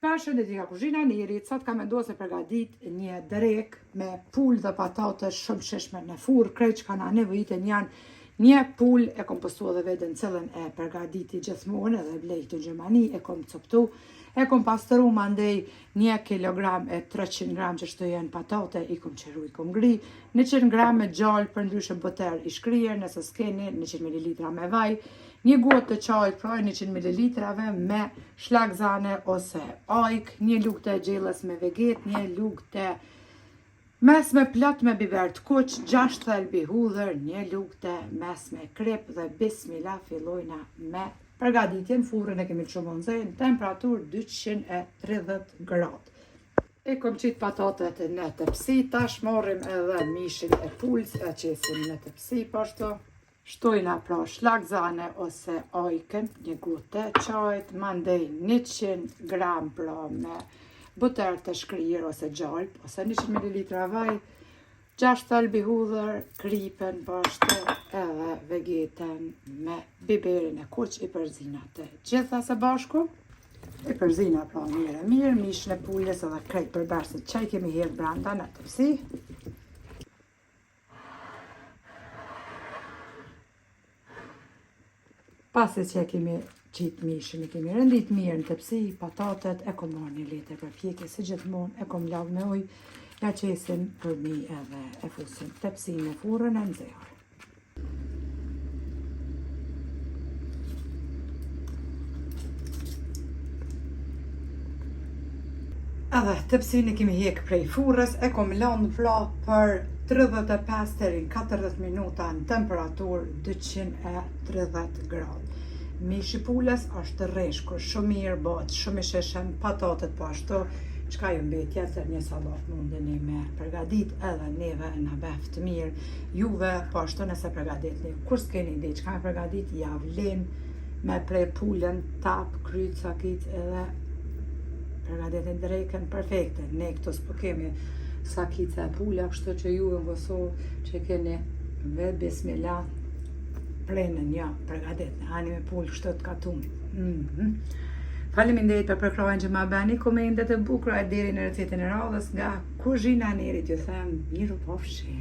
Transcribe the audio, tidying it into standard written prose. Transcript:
Përshëndetje nga kuzhina e Nerit, sot kam vendosur të përgatit një drek me pul dhe patate shumë shishme në furrë, krejt që kanë nevojitën janë një pul e kom postu edhe vetën cilën e përgaditi gjithmonë edhe blej të Gjermani, e kom coptu, e kom pastëru mandej 1 kilogram e 300 gram që shto janë patate, i kom qeru, i kom ngri, 100 gram me gjallë për ndryshe boter i shkryer, nëse s'keni 100 ml me vaj, një gotë të qajt pra 100 ml me shlagzane ose ajk, një lugë të gjellës me veget, një lugë të mesme plot me biber të kuq, 6 thelbi hudhër, një lugë të mesme krip dhe bismillah fillojna me përgaditjen. Furrën e kemi shumë nxehtë, temperaturë 230 gradë. E kom qitë patatet në tepsi, tash morrim edhe mishin e pulës, e qesim në tepsi pashtu. Shtojna pra shlagzane ose ajkën, një gotë të qajt, mandej 100 gram pra me buter të shkryer ose gjalp, ose 100 ml vaj, 6 thelbi hudhër, kripen pashtu edhe vegeten me biberin e kuq, i përzina të gjitha së bashku. I përzina pra mirë, mishën e pulës edhe krejt përbërësit që i kemi hirë branda në tepsi. Pasi që kemi qitë mishin, i kemi rëndit mirë në tepsi, patatet, e kom marrë një letër për pjekje, si gjithmonë, e kom lavë me ujë, ja qesim përmi edhe e fusim tepsi në furrën e nxehur. Edhe tepsin e kemi hek prej furrës, e kom lanë pra për 35 deri në 40 minuta në temperaturë 230 gradë. Mishi pulës është rreshkur, shumë mirë bëhet, shumë i shishëm, patatet po ashtu, çka ju mbet tjetër, një sallat mundeni me përgadit edhe neve na bef të mirë. Juve po ashtu nëse përgaditni, kur s'keni ide çka me përgadit, ja vlen me prej pulën, tap, kryt, sakit edhe përgaditin drekën perfekte. Ne këtu s'po kemi sakice e pula, kështu që ju në Kosovë që keni vetë bismillah prenën ja përgatit, hani me pulë kështu të katumit. Faleminderit për përkrojnë që ma bani komendet e bukura e deri në recetën e radhës nga kuzhina e Nerit, ju them miru pofshi.